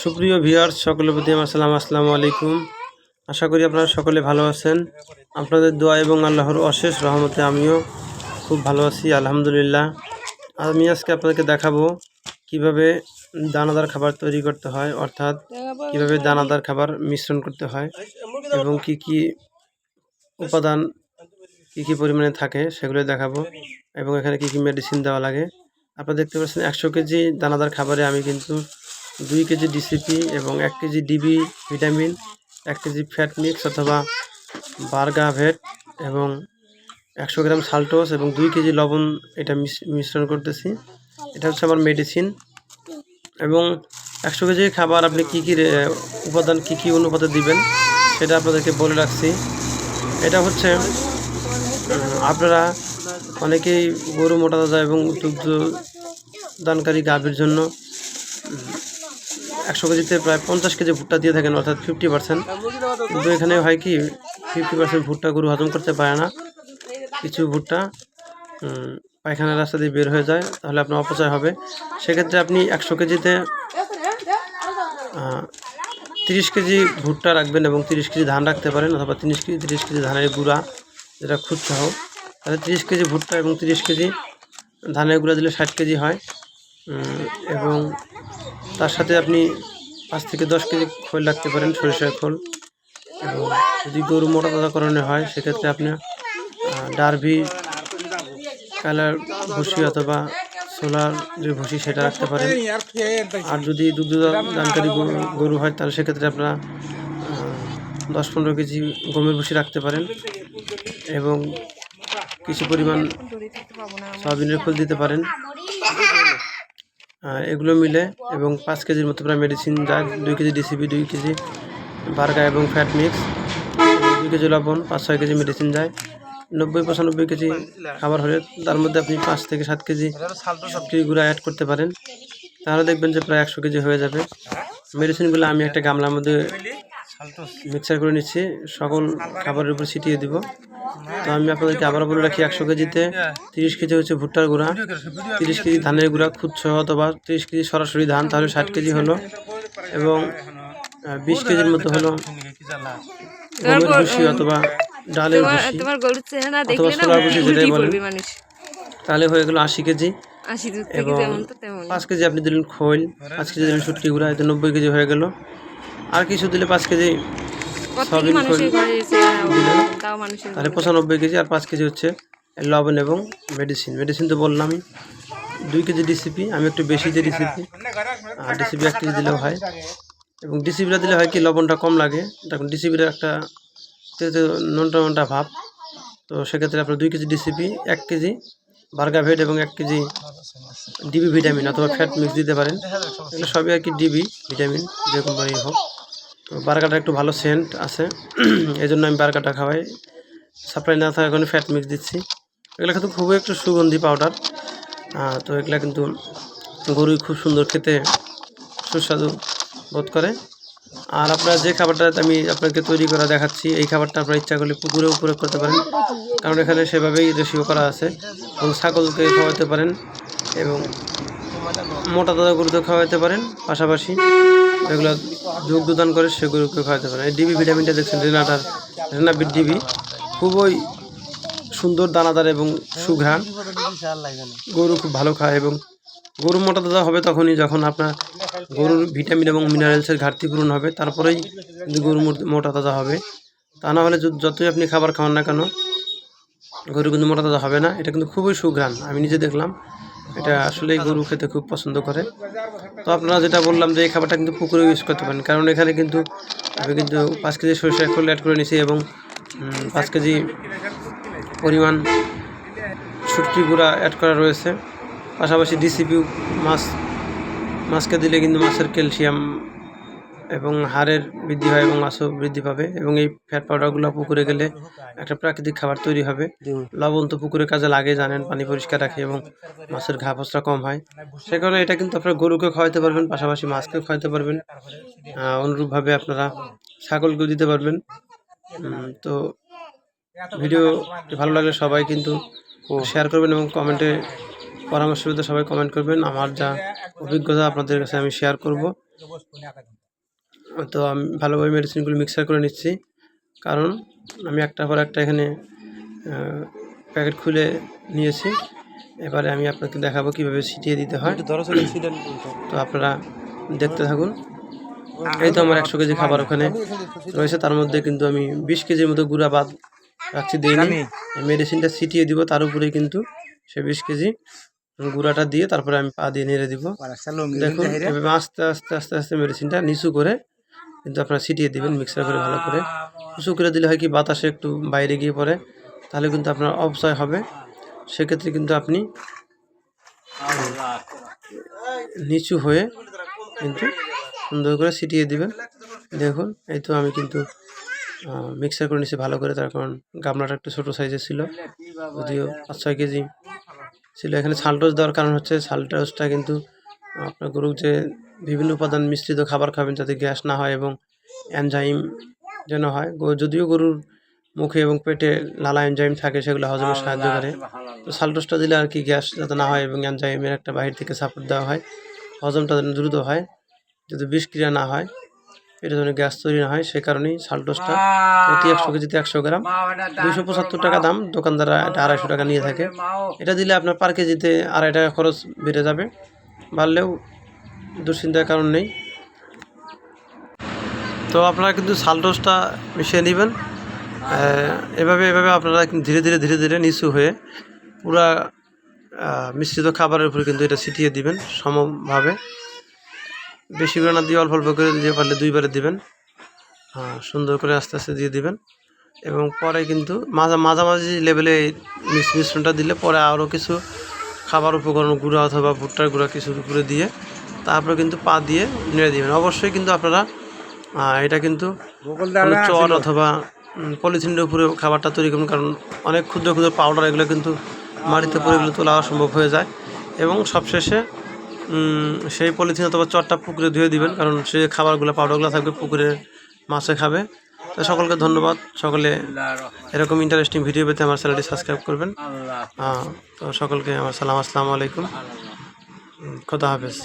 সুপ্রিয় ভিউয়ার্স, সকলের প্রতি আমার সালাম। আসসালামু আলাইকুম। আশা করি আপনারা সকলে ভালো আছেন। আপনাদের দোয়া এবং আল্লাহর অশেষ রহমতে আমিও খুব ভালো আছি, আলহামদুলিল্লাহ। আমি আজকে আপনাদেরকে দেখাবো কিভাবে দানাদার খাবার তৈরি করতে হয়, অর্থাৎ কিভাবে দানাদার খাবার মিশ্রণ করতে হয় এবং কি কি উপাদান কি কি পরিমাণে থাকে সেগুলো দেখাবো, এবং এখানে কি কি মেডিসিন দেওয়া লাগে। আপনারা দেখতে পাচ্ছেন 100 কেজি দানাদার খাবারে আমি কিন্তু 2 কেজি ডিসিপি এবং 1 KG DB vitamin, 1 KG fat mix অথবা বার্গাভেট এবং 100 গ্রাম সাল্টোস এবং 2 কেজি লবণ এটা মিশ্রণ করতেছি। এটা হচ্ছে আমার মেডিসিন। এবং 100 কেজি খাবার আপনি কী কী উপাদান কী কী অনুপাতে দিবেন সেটা আপনাদেরকে বলে রাখছি। এটা হচ্ছে আপনারা অনেকেই গরু মোটা তাজা এবং দুগ্ধ দানকারী গাভীর জন্য 100 কেজিতে প্রায় 50 কেজি ভুট্টা দিয়ে থাকেন, অর্থাৎ 50%। কিন্তু এখানে হয় কি 50% ভুট্টা গরু হজম করতে পারে না। কিছু ভুট্টা পায়খানার রাস্তা দিয়ে বের হয়ে যায়, তাহলে আপনার অপচয় হবে। সেক্ষেত্রে আপনি 100 কেজিতে 30 কেজি ভুট্টা রাখবেন এবং 30 কেজি ধান রাখতে পারেন, অথবা 30 কেজি ধানের গুঁড়া যেটা খুদসহ। তাহলে 30 কেজি ভুট্টা এবং 30 কেজি ধানের গুঁড়া দিলে 60 কেজি হয়। এবং তার সাথে আপনি 5 থেকে 10 কেজি খোল রাখতে পারেন, সরিষার খোল। এবং যদি গরু মোটা তাজাকরণে হয় সেক্ষেত্রে আপনি ডারভি কালার ভুসি অথবা সোলার যে ভুসি সেটা রাখতে পারেন। আর যদি দুগ্ধ দানকারী গরু হয় তাহলে সেক্ষেত্রে আপনারা 10-15 কেজি গমের ভুসি রাখতে পারেন এবং কিছু পরিমাণ সয়াবিনের খোল দিতে পারেন। এগুলো মিলে এবং 5 কেজির মতো প্রায় মেডিসিন যায়, 2 কেজি ডিসিপি, 2 কেজি বার্গা এবং ফ্যাট মিক্স, 2 কেজি লবণ, 5-6 কেজি মেডিসিন যায়। 90-95 কেজি খাবার হলে তার মধ্যে আপনি 5 থেকে 7 কেজি সবজি গুঁড়া অ্যাড করতে পারেন, তাহলে দেখবেন যে প্রায় 100 কেজি হয়ে যাবে। মেডিসিনগুলো আমি একটা গামলার মধ্যে মিক্সার করে নিচ্ছি, সকল খাবারের উপর ছিটিয়ে দিব। তো আমি আপনাদেরকে আবারও বলে রাখি, 100 কেজিতে 30 কেজি হচ্ছে ভুট্টার গুঁড়া, 30 কেজি ধানের গুঁড়া খুদসহ অথবা 30 কেজি সরাসরি ধান, তাহলে 60 কেজি হলো। এবং 20 কেজির মতো হলো গমের ভুসি অথবা ডালের ভুসি অথবা সোলার ভুসি, যেটাই বলেন, তাহলে হয়ে গেল 80 কেজি। এবং 5 কেজি আপনি দিলেন খোল, 5 কেজি দিলেন শুটকি গুঁড়া, এতে 90 কেজি হয়ে গেল। আর কিছু দিলে 5 কেজি সয়াবিন খোল দিলেন, তাহলে 95 কেজি। আর 5 কেজি হচ্ছে লবণ এবং মেডিসিন তো বললামই। 2 কেজি ডিসিপি, আমি একটু বেশি দিয়ে ডিসিপি, আর ডিসিপি 1 কেজি দিলেও হয়। এবং ডিসিপিটা দিলে হয় কি লবণটা কম লাগে, তখন ডিসিপিটা একটা নোনটা ভাব। তো সেক্ষেত্রে আপনার 2 কেজি ডিসিপি, 1 কেজি বার্গাভেট এবং 1 কেজি ডিবি ভিটামিন অথবা ফ্যাট মিক্স দিতে পারেন। এগুলো সবই আর কি ডিবি ভিটামিন, যে কোম্পানির হোক। তো বার্গারটা একটু ভালো সেন্ট আছে, এই জন্য আমি বার্গারটা খাওয়াই। সাপ্লাই না থাকার কারণে ফ্যাট মিক্স দিচ্ছি। এগুলো কিন্তু খুবই একটু সুগন্ধি পাউডার। তো এগুলো কিন্তু গরুই খুব সুন্দর খেতে সুস্বাদু বোধ করে। আর আপনারা যে খাবারটা আমি আপনাকে তৈরি করা দেখাচ্ছি, এই খাবারটা আপনার ইচ্ছা করলে পুকুরেও প্রয়োগ করতে পারেন, কারণ এখানে সেভাবেই রেশিও করা আছে। এবং ছাগলকে খাওয়াতে পারেন এবং মোটা তাজা গরুতে খাওয়াতে পারেন, পাশাপাশি যেগুলো দুগ্ধ দান করে সেগুলোকে খাওয়াতে পারেন। এই ডিবি ভিটামিনটা দেখছেন, রেনাবিট ডিবি, খুবই সুন্দর দানাদার এবং সুঘ্রাণ। গরু খুব ভালো খায় এবং গরু মোটা তাজা হবে তখনই যখন আপনার গরুর ভিটামিন এবং মিনারেলসের ঘাটতি পূরণ হবে, তারপরেই কিন্তু গরু মোটা তাজা হবে। তা না হলে যতই আপনি খাবার খাওয়ান না কেন, গরু কিন্তু মোটা তাজা হবে না। এটা কিন্তু খুবই সুঘ্রাণ, আমি নিজে দেখলাম, এটা আসলেই গরু খেতে খুব পছন্দ করে। তো আপনারা যেটা বললাম যে এই খাবারটা কিন্তু পুকুরে ইউজ করতে পারেন, কারণ এখানে কিন্তু আমি কিন্তু 5 কেজি সরিষার খোল অ্যাড করে নিয়েছি এবং 5 কেজি পরিমাণ শুটকি গুঁড়া অ্যাড করা রয়েছে। পাশাপাশি ডিসিপি মাছকে দিলে কিন্তু মাছের ক্যালসিয়াম এবং হাড়ের বৃদ্ধি হয় এবং মাছও বৃদ্ধি পাবে। এবং এই ফ্যাট পাউডারগুলো পুকুরে গেলে একটা প্রাকৃতিক খাবার তৈরি হবে। লবণ তো পুকুরে কাজে লাগে, জানেন, পানি পরিষ্কার রাখে এবং মাছের ঘা ফসরা কম হয়। সে কারণে এটা কিন্তু আপনারা গরুকে খাওয়াতে পারবেন, পাশাপাশি মাছকেও খাওয়াতে পারবেন। অনুরূপভাবে আপনারা ছাগলকেও দিতে পারবেন। তো ভিডিও ভালো লাগলে সবাই কিন্তু শেয়ার করবেন এবং কমেন্টে পরামর্শ পেতে সবাই কমেন্ট করবেন। আমার যা অভিজ্ঞতা আপনাদের কাছে আমি শেয়ার করব। তো আমি ভালোভাবে মেডিসিনগুলো মিক্সার করে নিচ্ছি, কারণ আমি একটার পর একটা এখানে প্যাকেট খুলে নিয়েছি। এবারে আমি আপনাকে দেখাবো কীভাবে ছিটিয়ে দিতে হয়। তো আপনারা দেখতে থাকুন। এই তো আমার 100 কেজি খাবার ওখানে রয়েছে, তার মধ্যে কিন্তু আমি 20 কেজির মতো গুঁড়া বাদ রাখছি, দিইনি। মেডিসিনটা ছিটিয়ে দিব, তার উপরেই কিন্তু সে 20 কেজি গুঁড়াটা দিয়ে তারপরে আমি পা দিয়ে নেড়ে দিব। দেখুন এভাবে আস্তে আস্তে আস্তে আস্তে মেডিসিনটা নিচু করে কিন্তু আপনারা ছিটিয়ে দিবেন মিক্সার করে ভালো করে। উঁচু করে দিলে হয় কি বাতাসে একটু বাইরে গিয়ে পড়ে, তাহলে কিন্তু আপনার অপচয় হবে। সেক্ষেত্রে কিন্তু আপনি নিচু হয়ে কিন্তু সুন্দর করে ছিটিয়ে দিবেন। দেখুন এই তো আমি কিন্তু মিক্সার করে নিচ্ছি ভালো করে, তার কারণ গামলাটা একটু ছোটো সাইজের ছিল, যদিও 5-6 কেজি ছিল। এখানে সালটোস দেওয়ার কারণ হচ্ছে সালটোসটা কিন্তু আপনার গরুর যে বিভিন্ন উপাদান মিশ্রিত খাবার খাবেন যাতে গ্যাস না হয় এবং এনজাইম যেন হয়। যদিও গরুর মুখে এবং পেটে লালা এনজাইম থাকে, সেগুলো হজমে সাহায্য করে। তো সালটোসটা দিলে আর কি গ্যাস যাতে না হয় এবং এনজাইমের একটা বাহির থেকে সাপোর্ট দেওয়া হয়, হজমটা যেন দ্রুত হয়, যাতে বিষক্রিয়া না হয়, পেটে যেন গ্যাস তৈরি না হয়। সেই কারণেই সালটোসটা প্রতি 100 কেজিতে 100 গ্রাম 275 টাকা দাম। দোকানদাররা এটা 250 টাকা নিয়ে থাকে। এটা দিলে আপনার পার কেজিতে 2.5 টাকা খরচ বেড়ে যাবে, বাড়লেও দুশ্চিন্তার কারণ নেই। তো আপনারা কিন্তু সালটোসটা মিশিয়ে নেবেন। এভাবে আপনারা ধীরে ধীরে নিচু হয়ে পুরা মিশ্রিত খাবারের উপরে কিন্তু এটা ছিটিয়ে দিবেন সমভাবে। বেশি করে না দিয়ে অল্প অল্প করে দিয়ে পারলে 2 বারে দিবেন। সুন্দর করে আস্তে আস্তে দিয়ে দিবেন এবং পরে কিন্তু মাঝামাঝি লেভেলে মিশ্রণটা দিলে পরে আরও কিছু খাবার উপকরণ গুঁড়া অথবা ভুট্টার গুঁড়া কিছুর উপরে দিয়ে তারপরে কিন্তু পা দিয়ে নেড়ে দিবেন। অবশ্যই কিন্তু আপনারা এটা কিন্তু চট অথবা পলিথিনের উপরে খাবারটা তৈরি করবেন, কারণ অনেক ক্ষুদ্র ক্ষুদ্র পাউডার এগুলো কিন্তু মাটিতে পড়ে গেলে তোলা অসম্ভব হয়ে যায়। এবং সবশেষে সেই পলিথিন অথবা চটটা পুকুরে ধুয়ে দিবেন, কারণ সেই খাবারগুলো পাউডারগুলো থাকবে পুকুরে মাছে খাবে। তো সকলকে ধন্যবাদ। সকলে এরকম ইন্টারেস্টিং ভিডিও পেতে আমার চ্যানেলটি সাবস্ক্রাইব করবেন। তো সকলকে আমার সালাম, আসসালামু আলাইকুম, খোদা হাফেজ।